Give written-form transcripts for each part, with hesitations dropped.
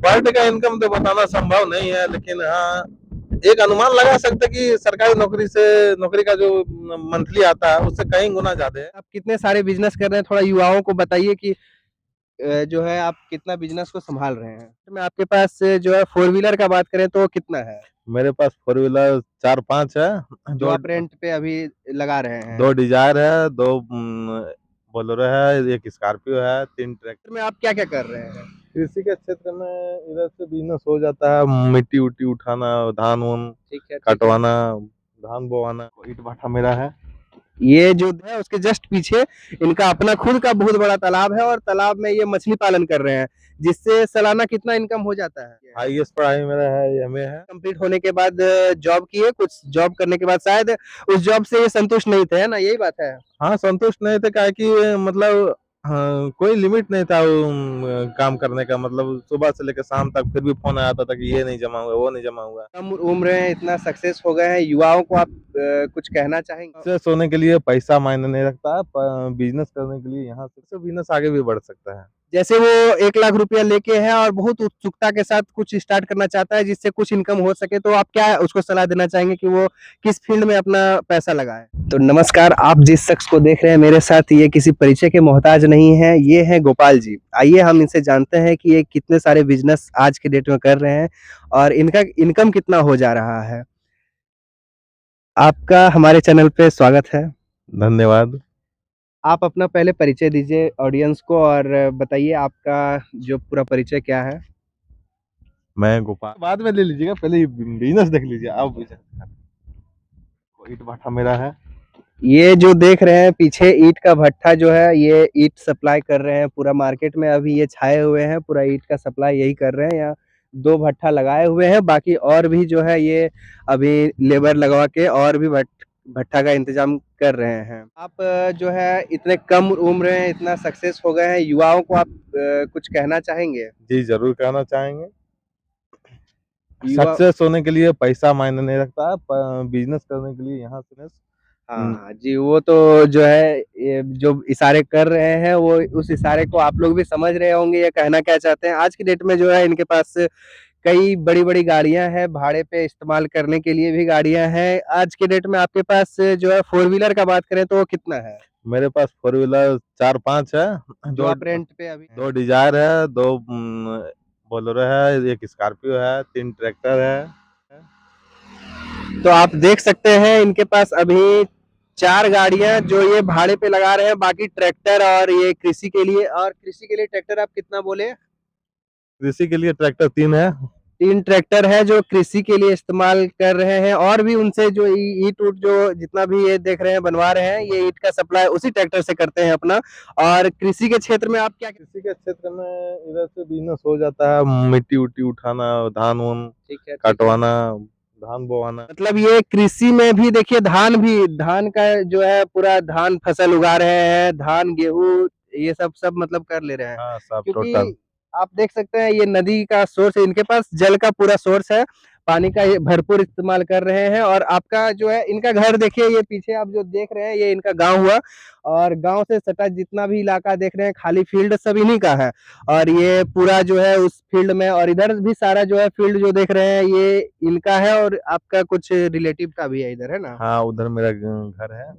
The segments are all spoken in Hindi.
पर डे का इनकम तो बताना संभव नहीं है, लेकिन हाँ एक अनुमान लगा सकते हैं कि सरकारी नौकरी का जो मंथली आता है उससे कहीं गुना ज्यादा है। आप कितने सारे बिजनेस कर रहे हैं, थोड़ा युवाओं को बताइए कि जो है आप कितना बिजनेस को संभाल रहे हैं। तो मैं आपके पास जो है फोर व्हीलर का बात करें तो कितना है मेरे पास फोर व्हीलर 4-5 है। जो दो आप रेंट पे अभी लगा रहे हैं। दो डिजायर है, दो बोलेरो है, एक स्कॉर्पियो है, 3 ट्रैक्टर। तो में आप क्या क्या कर रहे हैं। कृषि के क्षेत्र में इधर से बिजनेस हो जाता है, मिट्टी उट्टी उठाना, धान उन ठीक है, ठीक है। कटवाना, धान बोवाना। ईट भाटा मेरा है। ये जो है उसके जस्ट पीछे इनका अपना खुद का बहुत बड़ा तालाब है और तालाब में ये मछली पालन कर रहे हैं, जिससे सालाना कितना इनकम हो जाता है। हाईएस्ट पढ़ाई मेरा है, एमए है। कंप्लीट होने के बाद जॉब किए, कुछ जॉब करने के बाद शायद उस जॉब से ये संतुष्ट नहीं थे, है ना, यही बात है। हाँ संतुष्ट नहीं थे, क्या कि मतलब हाँ, कोई लिमिट नहीं था वो काम करने का। मतलब सुबह से लेकर शाम तक फिर भी फोन आता था कि ये नहीं जमा हुआ, वो नहीं जमा हुआ। कम उम्र में इतना सक्सेस हो गए हैं, युवाओं को आप कुछ कहना चाहेंगे। सक्सेस होने के लिए पैसा मायने नहीं रखता है, बिजनेस करने के लिए यहाँ से बिजनेस आगे भी बढ़ सकता है। जैसे वो 1 लाख रुपया लेके है और बहुत उत्सुकता के साथ कुछ स्टार्ट करना चाहता है जिससे कुछ इनकम हो सके, तो आप क्या उसको सलाह देना चाहेंगे कि वो किस फील्ड में अपना पैसा लगाए। तो नमस्कार, आप जिस शख्स को देख रहे हैं मेरे साथ, ये किसी परिचय के मोहताज नहीं है, ये है गोपाल जी। आइए हम इनसे जानते हैं कि ये कितने सारे बिजनेस आज के डेट में कर रहे हैं और इनका इनकम कितना हो जा रहा है। आपका हमारे चैनल पे स्वागत है। धन्यवाद। आप अपना पहले परिचय दीजिए ऑडियंस को और बताइए आपका जो पूरा परिचय क्या है। मैं गोपाल, बाद में ले लीजिएगा, पहले बिजनेस देख लीजिए आप। ईट भाटा मेरा है। ये जो देख रहे हैं पीछे ईंट का भट्ठा जो है, ये ईंट सप्लाई कर रहे हैं पूरा मार्केट में, अभी ये छाए हुए हैं, पूरा ईंट का सप्लाई यही कर रहे हैं। यहाँ 2 भट्ठा लगाए हुए हैं, बाकी और भी जो है ये अभी लेबर लगवा के और भी भट्ठा का इंतजाम कर रहे हैं। आप जो है इतने कम उम्र में इतना सक्सेस हो गए हैं, युवाओं को आप कुछ कहना चाहेंगे। जी जरूर कहना चाहेंगे। युवा सक्सेस होने के लिए पैसा मायने नहीं रखता है, बिजनेस करने के लिए यहाँ से हाँ हाँ जी, वो तो जो है ये जो इशारे कर रहे हैं वो उस इशारे को आप लोग भी समझ रहे होंगे, ये कहना क्या चाहते हैं। आज की डेट में जो है इनके पास कई बड़ी बड़ी गाड़ियां हैं, भाड़े पे इस्तेमाल करने के लिए भी गाड़ियां हैं। आज के डेट में आपके पास जो है फोर व्हीलर का बात करें तो वो कितना है मेरे पास फोर व्हीलर 4-5 है। जो आप रेंट पे अभी दो डिजायर है, दो बोलेरो है, एक स्कॉर्पियो है, 3 ट्रैक्टर है। तो आप देख सकते हैं इनके पास अभी 4 गाड़ियां जो ये भाड़े पे लगा रहे हैं, बाकी ट्रैक्टर और ये कृषि के लिए। और कृषि के लिए ट्रैक्टर आप कितना बोले। कृषि के लिए ट्रैक्टर 3 है। 3 ट्रैक्टर है जो कृषि के लिए इस्तेमाल कर रहे हैं, और भी उनसे जो ईंट उट जो जितना भी ये देख रहे हैं बनवा रहे हैं, ये ईंट का सप्लाई उसी ट्रैक्टर से करते हैं अपना। और कृषि के क्षेत्र में आप क्या। कृषि के क्षेत्र में इधर से बिजनेस हो जाता है, मिट्टी उट्टी उठाना, धान उन ठीक है, ठीक है। कटवाना, धान बोवाना। मतलब ये कृषि में भी देखिए धान का जो है पूरा धान फसल उगा रहे हैं, धान गेहूं ये सब सब मतलब कर ले रहे हैं, हाँ सब टोटल। क्योंकि आप देख सकते हैं ये नदी का सोर्स है, इनके पास जल का पूरा सोर्स है, पानी का ये भरपूर इस्तेमाल कर रहे हैं। और आपका जो है इनका घर देखिए, ये पीछे आप जो देख रहे हैं ये इनका गांव हुआ, और गांव से सटा जितना भी इलाका देख रहे हैं खाली फील्ड सब इन्हीं का है। और ये पूरा जो है उस फील्ड में, और इधर भी सारा जो है फील्ड जो देख रहे हैं ये इनका है, और आपका कुछ रिलेटिव का भी है इधर, है ना। हाँ उधर मेरा घर है।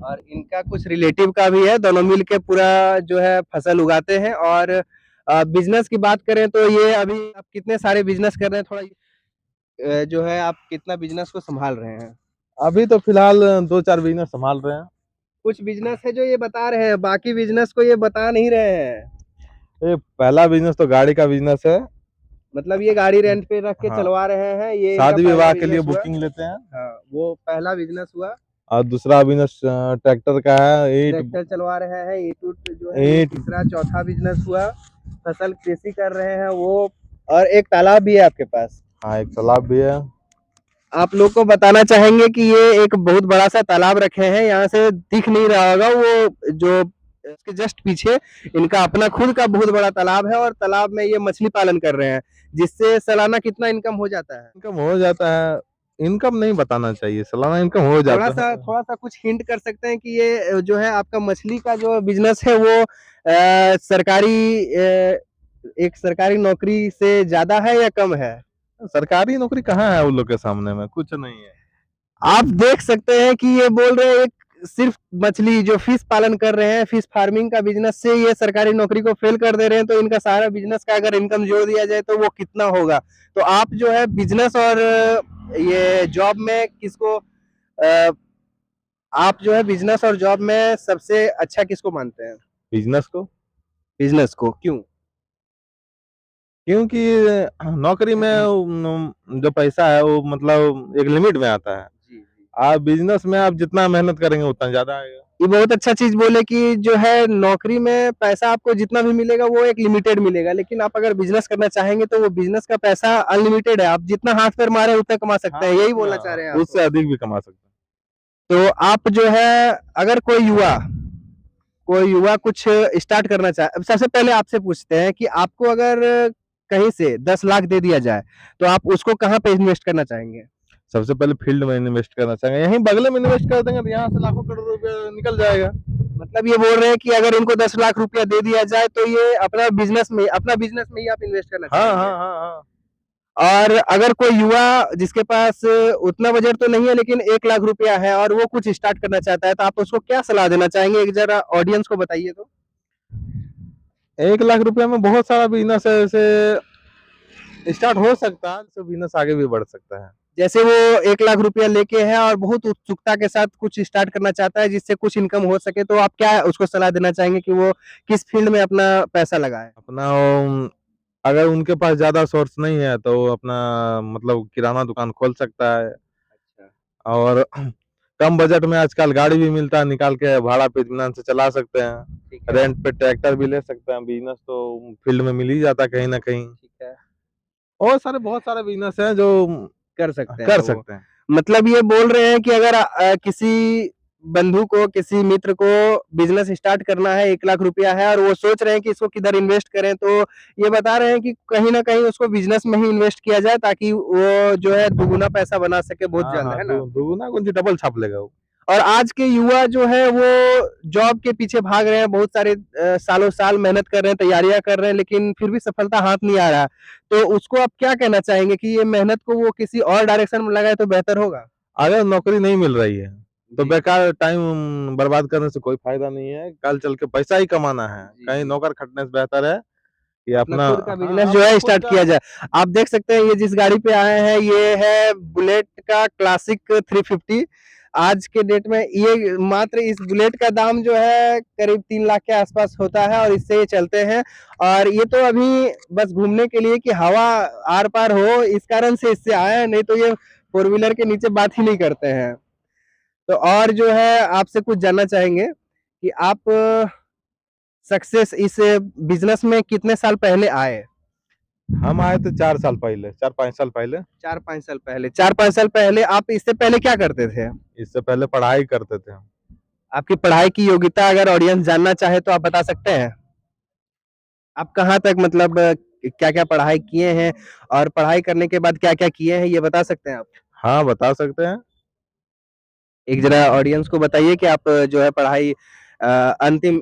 और इनका कुछ रिलेटिव का भी है, दोनों मिल के पूरा जो है फसल उगाते हैं। और बिजनेस की बात करें तो ये अभी आप कितने सारे बिजनेस कर रहे हैं, थोड़ा जो है आप कितना बिजनेस को संभाल रहे हैं। अभी तो फिलहाल 2-4 बिजनेस संभाल रहे हैं। कुछ बिजनेस है जो ये बता रहे हैं, बाकी बिजनेस को ये बता नहीं रहे हैं। ये पहला बिजनेस तो गाड़ी का बिजनेस है। मतलब ये गाड़ी रेंट पे रख के हाँ, चलवा रहे हैं, ये इनका शादी पहला विवाह के लिए बिजनेस हुआ। बुकिंग लेते हैं। हाँ, वो पहला बिजनेस हुआ। और दूसरा बिजनेस ट्रैक्टर का है। ट्रैक्टर चलवा रहे हैं, ईंट उट जो है ये ईंट तीसरा चौथा बिजनेस हुआ। फसल कृषि कर रहे हैं वो, और एक तालाब भी है आपके पास। हाँ एक तालाब भी है। आप लोग को बताना चाहेंगे कि ये एक बहुत बड़ा सा तालाब रखे हैं, यहाँ से दिख नहीं रहा होगा वो जो इसके जस्ट पीछे इनका अपना खुद का बहुत बड़ा तालाब है, और तालाब में ये मछली पालन कर रहे हैं, जिससे सालाना कितना इनकम हो जाता है। इनकम हो जाता है। इनकम नहीं बताना चाहिए, सालाना इनकम हो जाता है। थोड़ा सा कुछ हिंट कर सकते हैं कि ये जो है आपका मछली का जो बिजनेस है वो सरकारी एक सरकारी नौकरी से ज़्यादा है या कम है? सरकारी नौकरी कहाँ है उन लोग के सामने में, कुछ नहीं है। आप देख सकते हैं कि ये बोल रहे हैं एक सिर्फ मछली जो फिश पालन कर रहे हैं, फिश फार्मिंग का बिज़नेस से ये सरकारी नौकरी को फ़ेल कर दे रहे हैं, तो इनका सारा बिज़नेस का अगर इनकम जोड़ दिया जाए तो वो कितना होगा? तो आप जो है बिज़नेस और ये जॉब में किसको अ, आप जो है बिज़नेस और जॉब में सबसे अच्छा किसको मानते हैं? बिज़नेस को, बिज़नेस को, क्यों? क्योंकि नौकरी में जो पैसा है वो मतलब एक लिमिट में आता है। जी, जी। आप बिज़नेस में आप जितना मेहनत करेंगे उतना ज़्यादा आएगा। ये बहुत अच्छा चीज़ बोले कि जो है नौकरी में पैसा आपको जितना भी मिलेगा वो एक लिमिटेड मिलेगा, लेकिन आप अगर बिज़नेस करना चाहेंगे तो वो बिज़नेस का पैसा अनलिमिटेड है, आप जितना हाथ पैर मारे उतना कमा सकते हैं, हाँ, यही उतना बोलना चाह रहे हैं आप? उससे अधिक भी कमा सकते हैं। तो आप जो है अगर कोई युवा कुछ स्टार्ट करना चाहे अब सबसे पहले आपसे पूछते हैं कि आपको अगर कहीं से 10 लाख दे दिया जाए, तो आप उसको कहाँ पे इन्वेस्ट करना चाहेंगे? सबसे पहले फील्ड में इन्वेस्ट करना चाहिए, यहीं बगल में इन्वेस्ट कर देंगे तो यहाँ से लाखों करोड़ रुपए निकल जाएगा। मतलब ये बोल रहे हैं कि अगर इनको 10 लाख रुपया दे दिया जाए तो ये अपना बिज़नेस में ही आप इन्वेस्ट करना हाँ, चाहेंगे? हाँ, हाँ, हाँ। और अगर कोई युवा जिसके पास उतना बजट तो नहीं है लेकिन 1 लाख रुपया है और वो कुछ स्टार्ट करना चाहता है, तो आप उसको क्या सलाह देना चाहेंगे? एक ज़रा ऑडियंस को बताइए तो। 1 लाख रुपए में बहुत सारा बिज़नेस है, ऐसे स्टार्ट हो सकता है, तो बिज़नेस आगे भी बढ़ सकता है। जैसे वो 1 लाख रुपया लेके है और बहुत उत्सुकता के साथ कुछ स्टार्ट करना चाहता है जिससे कुछ इनकम हो सके, तो आप क्या उसको सलाह देना चाहेंगे कि वो किस फील्ड में अपना पैसा लगाए? अपना अगर उनके पास ज़्यादा सोर्स नहीं है तो वो अपना मतलब किराना दुकान खोल सकता है अच्छा, और कम बजट में आजकल गाड़ी भी मिलता है, निकाल के भाड़ा पे इत्मीनान से चला सकते हैं। ठीक है, रेंट पे ट्रैक्टर भी ले सकते हैं, बिज़नेस तो फील्ड में मिल ही जाता है कहीं न कहीं। ठीक है। और सारे बहुत सारे बिज़नेस हैं जो कर सकते हैं कर वो। सकते हैं। मतलब ये बोल रहे हैं कि अगर किसी बंधु को, किसी मित्र को बिज़नेस स्टार्ट करना है, 1 लाख रुपया है और वो सोच रहे हैं कि इसको किधर इन्वेस्ट करें, तो ये बता रहे हैं कि कहीं न कहीं उसको बिज़नेस में ही इन्वेस्ट किया जाए ताकि वो जो है दुगुना पैसा बना सके बहुत हाँ, जल्द, हाँ, है ना? दुगुना कौन सी डबल छाप लेगा वो। और आज के युवा जो है वो जॉब के पीछे भाग रहे हैं, बहुत सारे सालों-साल मेहनत कर रहे हैं, तैयारियाँ कर रहे हैं, लेकिन फिर भी सफलता हाथ नहीं आ रहा। तो उसको आप क्या कहना चाहेंगे कि ये मेहनत को वो किसी और डायरेक्शन में लगाए तो बेहतर होगा? अगर नौकरी नहीं मिल रही है, तो जी, बेकार टाइम बर्बाद करने से कोई फ़ायदा नहीं है, कल चल के पैसा ही कमाना है। जी, कहीं जी। नौकर खटने से बेहतर है कि अपना अपना खुद का हाँ, बिज़नेस जो अपना है खुद स्टार्ट का किया जाए। आप देख सकते हैं ये जिस गाड़ी पे आए हैं ये है बुलेट का क्लासिक 350। आज के डेट में ये मात्र इस बुलेट का दाम जो है करीब 3 लाख के आसपास होता है और इससे ये चलते हैं और ये तो अभी बस घूमने के लिए कि हवा आर-पार हो इस कारण से इससे आए हैं, नहीं तो ये फ़ोर व्हीलर के नीचे बात ही नहीं करते हैं। तो और जो है आपसे कुछ जानना चाहेंगे कि आप सक्सेस इस बिज़नेस में कितने साल पहले आए? हम आए थे 4 साल पहले, 4-5 साल पहले। 4-5 साल पहले 4-5 साल पहले आप इससे पहले क्या करते थे? इससे पहले पढ़ाई करते थे हम। आपकी पढ़ाई की योग्यता अगर ऑडियंस जानना चाहे तो आप बता सकते हैं? आप कहाँ तक मतलब क्या-क्या पढ़ाई किए हैं और पढ़ाई करने के बाद क्या-क्या किए हैं, ये बता सकते हैं आप? हाँ, बता सकते हैं। एक ज़रा ऑडियंस को बताइए कि आप जो है पढ़ाई अंतिम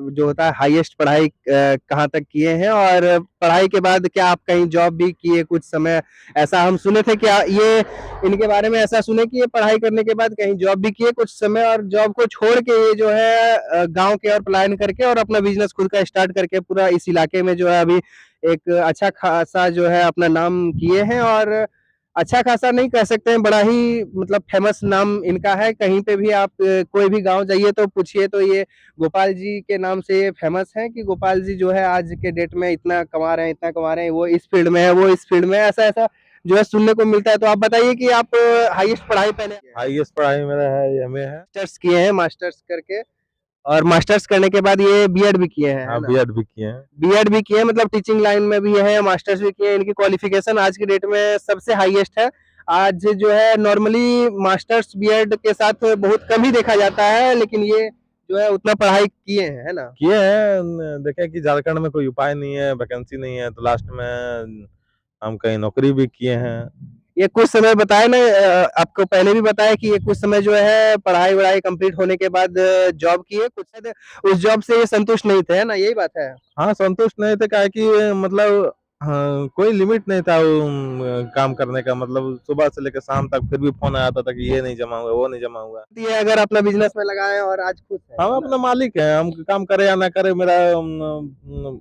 जो होता है हाईएस्ट पढ़ाई कहाँ तक किए हैं और पढ़ाई के बाद क्या आप कहीं जॉब भी किए कुछ समय? ऐसा हम सुने थे कि ये इनके बारे में ऐसा सुने कि ये पढ़ाई करने के बाद कहीं जॉब भी किए कुछ समय और जॉब को छोड़ के ये जो है गाँव की ओर पलायन करके और अपना बिज़नेस खुद का स्टार्ट करके पूरा इस इलाके में जो है अभी एक अच्छा खासा जो है अपना नाम किए हैं और अच्छा खासा नहीं कह सकते हैं, बड़ा ही मतलब फ़ेमस नाम इनका है। कहीं पे भी आप कोई भी गाँव जाइए तो पूछिए तो ये गोपाल जी के नाम से ये फ़ेमस हैं कि गोपाल जी जो है आज के डेट में इतना कमा रहे हैं, इतना कमा रहे हैं, वो इस फ़ील्ड में है, वो इस फ़ील्ड में है, ऐसा-ऐसा जो है सुनने को मिलता है। तो आप बताइए कि आप हाईएस्ट पढ़ाई पहले हाईएस्ट पढ़ाई मेरा है एमए है। मास्टर्स किए हैं, मास्टर्स करके और मास्टर्स करने के बाद ये बीएड भी किए हैं, है हाँ, ना? बीएड भी किए हैं। बीएड भी किए हैं मतलब टीचिंग लाइन में भी है, मास्टर्स भी किए हैं, इनकी क्वालिफ़िकेशन आज की डेट में सबसे हाईएस्ट है। आज जो है नॉर्मली मास्टर्स बीएड के साथ बहुत कम ही देखा जाता है, लेकिन ये जो है उतना पढ़ाई किए हैं, है ना? किए हैं देखे कि झारखंड में कोई उपाय नहीं है, वैकेंसी नहीं है तो लास्ट में हम कहीं नौकरी भी किए हैं। ये कुछ समय बताया ना, आपको पहले भी बताया कि ये कुछ समय जो है पढ़ाई-वढ़ाई कंप्लीट होने के बाद जॉब किए, कुछ शायद उस जॉब से ये संतुष्ट नहीं थे, है ना? यही बात है? हाँ, संतुष्ट नहीं थे, काहे कि मतलब हाँ, कोई लिमिट नहीं था काम करने का, मतलब सुबह से लेके शाम तक फिर भी फ़ोन आता था कि ये नहीं जमा हुआ, वो नहीं जमा हुआ। ये अगर अपना बिज़नेस में लगाएँ और आज खुश हम है ना? अपना मालिक हैं, हम काम करें या ना करें, मेरा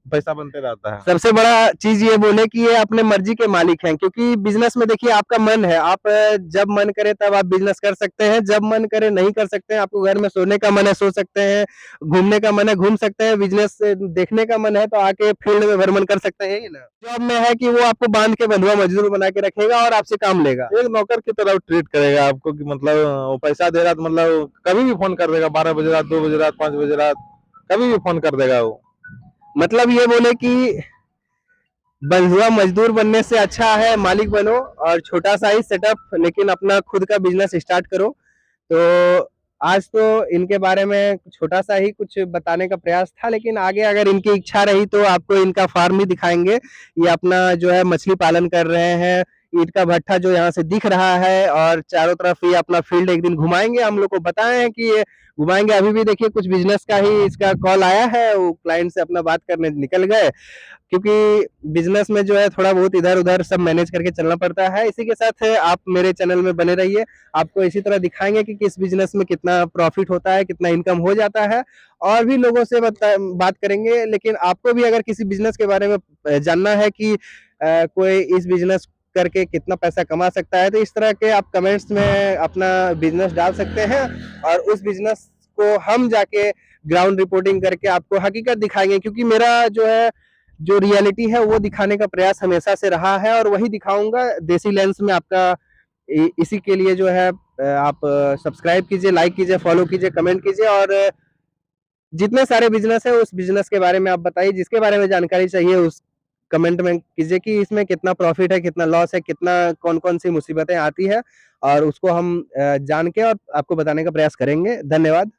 पैसा बनते रहता है। सबसे बड़ा चीज़ ये बोले कि ये अपने मर्ज़ी के मालिक हैं, क्योंकि बिज़नेस में देखिए आपका मन है, आप जब मन करे तब आप बिज़नेस कर सकते हैं, जब मन करे नहीं कर सकते हैं, आपको घर में सोने का मन है सो सकते हैं, घूमने का मन है घूम सकते हैं, बिज़नेस देखने का मन है तो आके फील्ड में भ्रमण कर सकते हैं, यही ना? जॉब में है कि वो आपको बाँध के बंधुआ मज़दूर बना के रखेगा और आपसे काम लेगा। एक नौकर की तरह ट्रीट करेगा आपको, कि मतलब वो पैसा दे रहा है तो मतलब कभी भी फ़ोन कर देगा, 12 बजे रात, 2 बजे रात, 5 बजे रात, कभी भी फ़ोन कर देगा वो। मतलब ये बोले कि बंधुआ मजदूर बनने से अच्छा है मालिक बनो और छोटा सा ही सेटअप लेकिन अपना खुद का बिजनेस स्टार्ट करो। तो आज तो इनके बारे में छोटा सा ही कुछ बताने का प्रयास था, लेकिन आगे अगर इनकी इच्छा रही तो आपको इनका फार्म भी दिखाएंगे। ये अपना जो है मछली पालन कर रहे हैं, ईंट का भट्ठा जो यहाँ से दिख रहा है और चारों तरफ ये अपना फील्ड एक दिन घुमाएंगे, हम लोग को बताए हैं कि ये घुमाएंगे। अभी भी देखिए कुछ बिजनेस का ही इसका कॉल आया है, वो क्लाइंट से अपना बात करने निकल गए, क्योंकि बिजनेस में जो है थोड़ा बहुत इधर-उधर सब मैनेज करके चलना पड़ता है। इसी के साथ आप मेरे चैनल में बने रहिए, आपको इसी तरह दिखाएँगे कि किस बिजनेस में कितना प्रॉफिट होता है, कितना इनकम हो जाता है, और भी लोगों से बात करेंगे। लेकिन आपको भी अगर किसी बिजनेस के बारे में जानना है कि कोई इस बिजनेस करके कितना पैसा कमा सकता है, तो इस तरह के आप कमेंट्स में अपना बिजनेस डाल सकते हैं और उस बिजनेस को हम जाके ग्राउंड रिपोर्टिंग करके आपको हकीकत दिखाएँगे, क्योंकि मेरा जो है जो रियलिटी है वो दिखाने का प्रयास हमेशा से रहा है और वही दिखाऊंगा देसी लेंस में। आपका इसी के लिए जो है आप सब्सक्राइब कीजिए, लाइक कीजिए, फॉलो कीजिए, कमेंट कीजिए, और जितने सारे बिजनेस है उस बिजनेस के बारे में आप बताइए, जिसके बारे में जानकारी चाहिए उस कमेंट में कीजिए कि इसमें कितना प्रॉफिट है, कितना लॉस है, कितना कौन कौन सी मुसीबतें आती है, और उसको हम जान के और आपको बताने का प्रयास करेंगे। धन्यवाद।